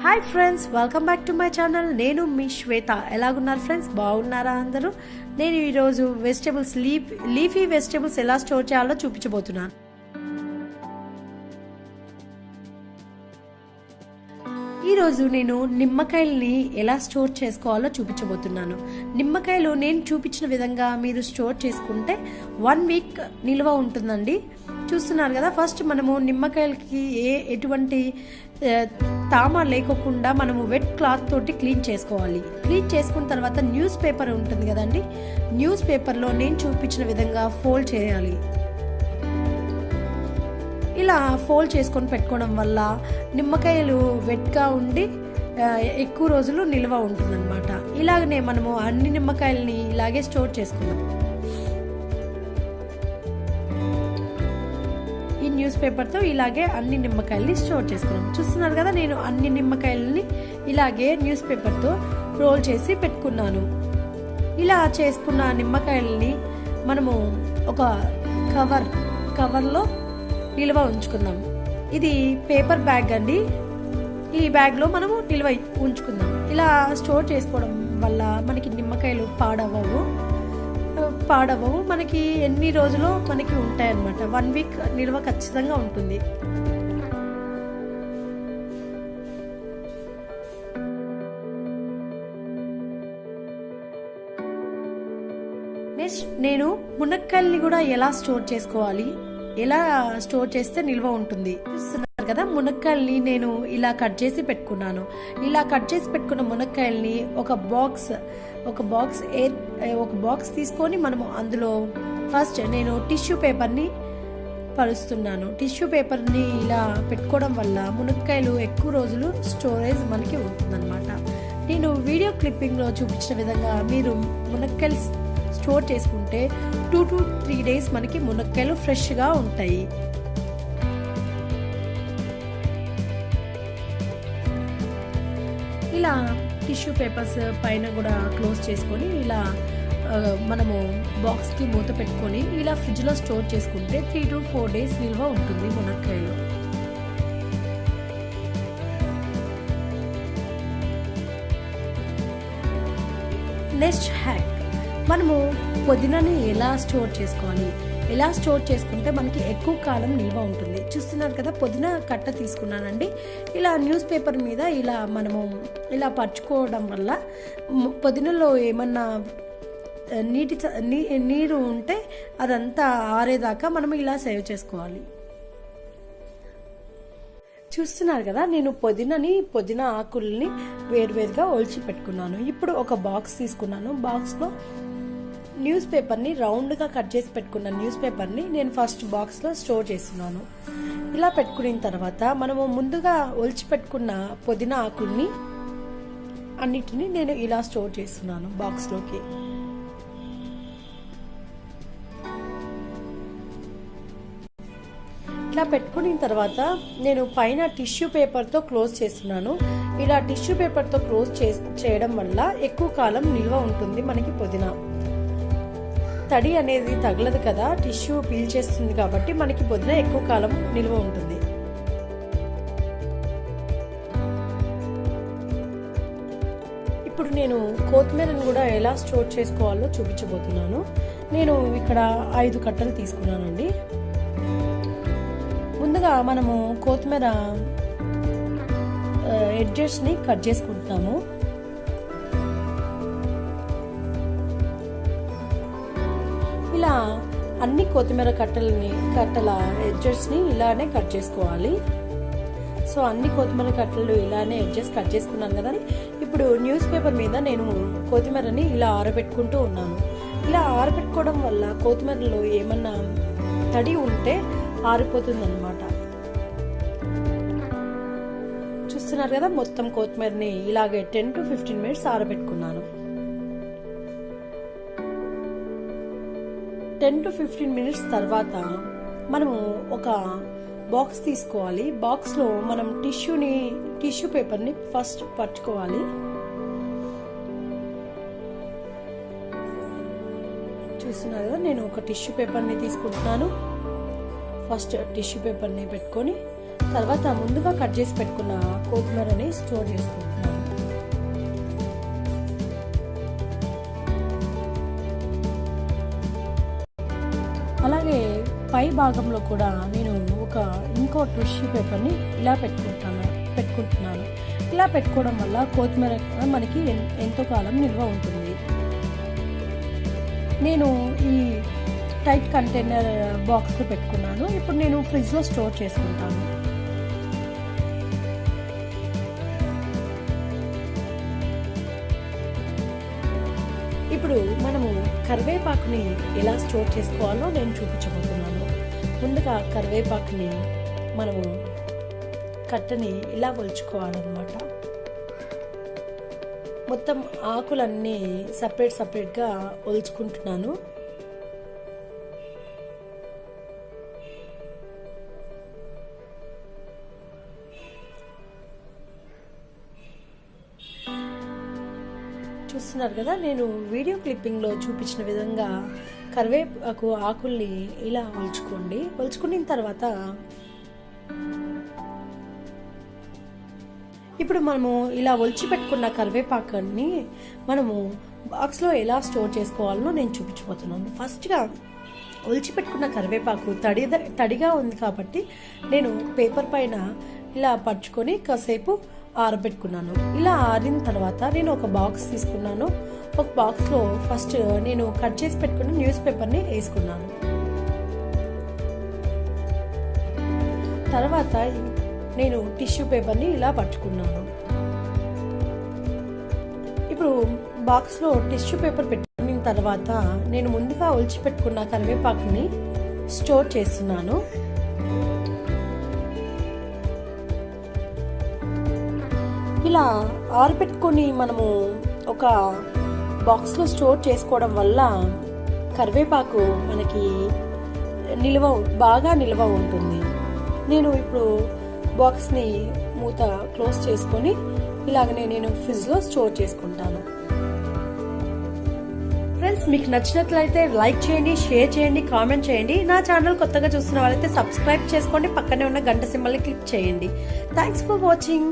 Hi friends, welcome back to my channel. నేను మీ శ్వేత. ఎలాగున్నారు friends? బాగున్నారా అందరూ? నేను ఈరోజు వెజిటేబుల్స్ లీఫీ వెజిటేబుల్స్ ఎలా స్టోర్ చేయాలో చూపించబోతున్నాను. ఈరోజు నేను నిమ్మకాయల్ని ఎలా స్టోర్ చేసుకోవాలో చూపించబోతున్నాను. నిమ్మకాయలు నేను చూపించిన విధంగా మీరు స్టోర్ చేసుకుంటే 1 వీక్ నిల్వ ఉంటుందండి. చూస్తున్నారు కదా, ఫస్ట్ మనము నిమ్మకాయలకి ఎటువంటి తామ లేకోకుండా మనము వెట్ క్లాత్ తోటి క్లీన్ చేసుకోవాలి. క్లీన్ చేసుకున్న తర్వాత న్యూస్ పేపర్ ఉంటుంది కదండి, న్యూస్ పేపర్లో నేను చూపించిన విధంగా ఫోల్డ్ చేయాలి. ఇలా ఫోల్డ్ చేసుకొని పెట్టుకోవడం వల్ల నిమ్మకాయలు వెట్గా ఉండి ఎక్కువ రోజులు నిల్వ ఉంటుందన్నమాట. ఇలాగనే మనము అన్ని నిమ్మకాయలని ఇలాగే స్టోర్ చేసుకుందాం. ఈ న్యూస్ పేపర్తో ఇలాగే అన్ని నిమ్మకాయల్ని స్టోర్ చేసుకున్నాం. చూస్తున్నారు కదా, నేను అన్ని నిమ్మకాయలని ఇలాగే న్యూస్ పేపర్తో రోల్ చేసి పెట్టుకున్నాను. ఇలా చేసుకున్న నిమ్మకాయలని మనము ఒక కవర్లో నిల్వ ఉంచుకుందాం. ఇది పేపర్ బ్యాగ్ అండి. ఈ బ్యాగ్లో మనము నిల్వ ఉంచుకుందాం. ఇలా స్టోర్ చేసుకోవడం వల్ల మనకి నిమ్మకాయలు పాడవవు. మనకి ఎన్ని రోజులు మనకి ఉంటాయన్నమాట. 1 వీక్ నిల్వ ఖచ్చితంగా ఉంటుంది. నెక్స్ట్ నేను మునక్కాయల్ని కూడా ఎలా స్టోర్ చేసుకోవాలి, ఎలా స్టోర్ చేస్తే నిల్వ ఉంటుంది చూస్తున్నారు కదా. మునక్కాయల్ని నేను ఇలా కట్ చేసి పెట్టుకున్నాను. ఇలా కట్ చేసి పెట్టుకున్న మునక్కాయల్ని ఒక బాక్స్ తీసుకొని మనము అందులో ఫస్ట్ నేను టిష్యూ పేపర్ని పరుస్తున్నాను. టిష్యూ పేపర్ని ఇలా పెట్టుకోవడం వల్ల మునక్కాయలు ఎక్కువ రోజులు స్టోరేజ్ మనకి ఉంటుందన్నమాట. నేను వీడియో క్లిప్పింగ్లో చూపించిన విధంగా మీరు మునక్కాయలు స్టోర్ చేసుకుంటే 2 to 3 days మనకి మునక్కాయలు ఫ్రెష్గా ఉంటాయి. ఇలా టిష్యూ పేపర్స్ పైన కూడా క్లోజ్ చేసుకొని ఇలా మనము బాక్స్కి మూత పెట్టుకొని ఇలా ఫ్రిడ్జ్లో స్టోర్ చేసుకుంటే 3 to 4 days నిల్వ ఉంటుంది మునక్కాయలు. నెక్స్ట్ హ్యాక్, మనము పుదీనాని ఎలా స్టోర్ చేసుకోవాలి, ఎలా స్టోర్ చేసుకుంటే మనకి ఎక్కువ కాలం నిల్వ ఉంటుంది. చూస్తున్నారు కదా, పుదీనా కట్ట తీసుకున్నానండి. ఇలా న్యూస్ పేపర్ మీద ఇలా మనము ఇలా పరుచుకోవడం వల్ల పుదీనాలో ఏమన్నా నీరు ఉంటే అదంతా ఆరేదాకా మనం ఇలా సేవ్ చేసుకోవాలి. చూస్తున్నారు కదా, నేను పుదీనా ఆకుల్ని వేరువేరుగా ఒలిచి పెట్టుకున్నాను. ఇప్పుడు ఒక బాక్స్ తీసుకున్నాను. బాక్స్లో న్యూస్ పేపర్ని రౌండ్గా కట్ చేసి పెట్టుకున్న న్యూస్ పేపర్ని నేను ఫస్ట్ బాక్స్లో స్టోర్ చేస్తున్నాను. ఇలా పెట్టుకున్న తర్వాత మనము ముందుగా ఒలిచి పెట్టుకున్న పుదీనా ఆకుల్ని అన్నిటినీ నేను ఇలా స్టోర్ చేస్తున్నాను బాక్స్లోకి. ఇలా పెట్టుకున్న తర్వాత నేను పైన టిష్యూ పేపర్తో క్లోజ్ చేస్తున్నాను. ఇలా టిష్యూ పేపర్తో క్లోజ్ చేయడం వల్ల ఎక్కువ కాలం నిల్వ ఉంటుంది మనకి పుదీనా. తడి అనేది తగలదు కదా, టిష్యూ పీల్ చేస్తుంది కాబట్టి మనకి పుదీనా ఎక్కువ కాలం నిల్వ ఉంటుంది. ఇప్పుడు నేను కొత్తిమీరను కూడా ఎలా స్టోర్ చేసుకోవాలో చూపించబోతున్నాను. నేను ఇక్కడ 5 కట్టలు తీసుకున్నానండి. ముందుగా మనము కొత్తిమీర ఎడ్జెస్ని కట్ చేసుకుంటున్నాము. ఇలా అన్ని కొత్తిమీర కట్టల ఎడ్జెస్ని ఇలానే కట్ చేసుకోవాలి. సో అన్ని కొత్తిమీర కట్టలు ఇలానే ఎడ్జెస్ కట్ చేసుకున్నాను కదా. ఇప్పుడు న్యూస్ పేపర్ మీద నేను కొత్తిమీరని ఇలా ఆరబెట్టుకుంటూ ఉన్నాను. ఇలా ఆరబెట్టుకోవడం వల్ల కొత్తిమీరలో ఏమన్నా తడి ఉంటే ఆరిపోతుంది అన్నమాట. చూస్తున్నారు కదా, మొత్తం కొత్తిమీరని ఇలాగే 10 to 15 minutes ఆరబెట్టుకున్నాను. 10 to 15 minutes తర్వాత మనము ఒక బాక్స్ తీసుకోవాలి. బాక్స్లో మనం టిష్యూ పేపర్ని ఫస్ట్ పట్టుకోవాలి. చూస్తున్నారు కదా, నేను ఒక టిష్యూ పేపర్ని తీసుకుంటున్నాను. ఫస్ట్ టిష్యూ పేపర్ని పెట్టుకొని తర్వాత ముందుగా కట్ చేసి పెట్టుకున్న కొత్తిమీరని స్టోర్ చేసుకుంటున్నాను. అలాగే పై భాగంలో కూడా నేను ఇంకో టిష్యూ పేపర్ని ఇలా పెట్టుకుంటున్నాను. ఇలా పెట్టుకోవడం వల్ల కొత్తిమీర మనకి ఎంతో కాలం నిల్వ ఉంటుంది. నేను ఈ టైట్ కంటైనర్ బాక్స్లో పెట్టుకున్నాను. ఇప్పుడు నేను ఫ్రిడ్జ్లో స్టోర్ చేసుకుంటాను. ఇప్పుడు మనము కరివేపాకుని ఎలా స్టోర్ చేసుకోవాలో నేను చూపించబోతున్నాను. ముందుగా కరివేపాకుని మనము కట్టని ఇలా ఒలుచుకోవాలన్నమాట. మొత్తం ఆకులన్నీ సపరేట్గా ఒలుచుకుంటున్నాను. చూస్తున్నారు కదా, నేను వీడియో క్లిప్పింగ్లో చూపించిన విధంగా కరివేపాకు ఆకుల్ని ఇలా ఒలుచుకున్న తర్వాత ఇప్పుడు మనము ఇలా ఒలిచి పెట్టుకున్న కరివేపాకుని మనము బాక్స్లో ఎలా స్టోర్ చేసుకోవాలో నేను చూపించబోతున్నాను. ఫస్ట్గా ఒలిచి పెట్టుకున్న కరివేపాకు తడిగా ఉంది కాబట్టి నేను పేపర్ పైన ఇలా పరుచుకొని కాసేపు ఆరబెట్టుకున్నాను. ఇలా ఆరిన తర్వాత నేను ఒక బాక్స్ తీసుకున్నాను. ఒక బాక్స్లో ఫస్ట్ నేను కట్ చేసి పెట్టుకున్న న్యూస్ పేపర్ని వేసుకున్నాను. తర్వాత నేను టిష్యూ పేపర్ని ఇలా పట్టుకున్నాను. ఇప్పుడు బాక్స్లో టిష్యూ పేపర్ పెట్టుకున్న తర్వాత నేను ముందుగా ఒలిచి పెట్టుకున్న కరివేపాకుని స్టోర్ చేస్తున్నాను. ఇలా ఆరబెట్టుకొని మనము ఒక బాక్స్లో స్టోర్ చేసుకోవడం వల్ల కరివేపాకు మనకి బాగా నిల్వ ఉంటుంది. నేను ఇప్పుడు బాక్స్ని మూత క్లోజ్ చేసుకొని ఇలాగనే నేను ఫ్రిడ్జ్లో స్టోర్ చేసుకుంటాను. ఫ్రెండ్స్, మీకు నచ్చినట్లయితే లైక్ చేయండి, షేర్ చేయండి, కామెంట్ చేయండి. నా ఛానల్ కొత్తగా చూస్తున్న వాళ్ళైతే సబ్స్క్రైబ్ చేసుకోండి. పక్కనే ఉన్న గంట సింబల్ని క్లిక్ చేయండి. Thanks for watching.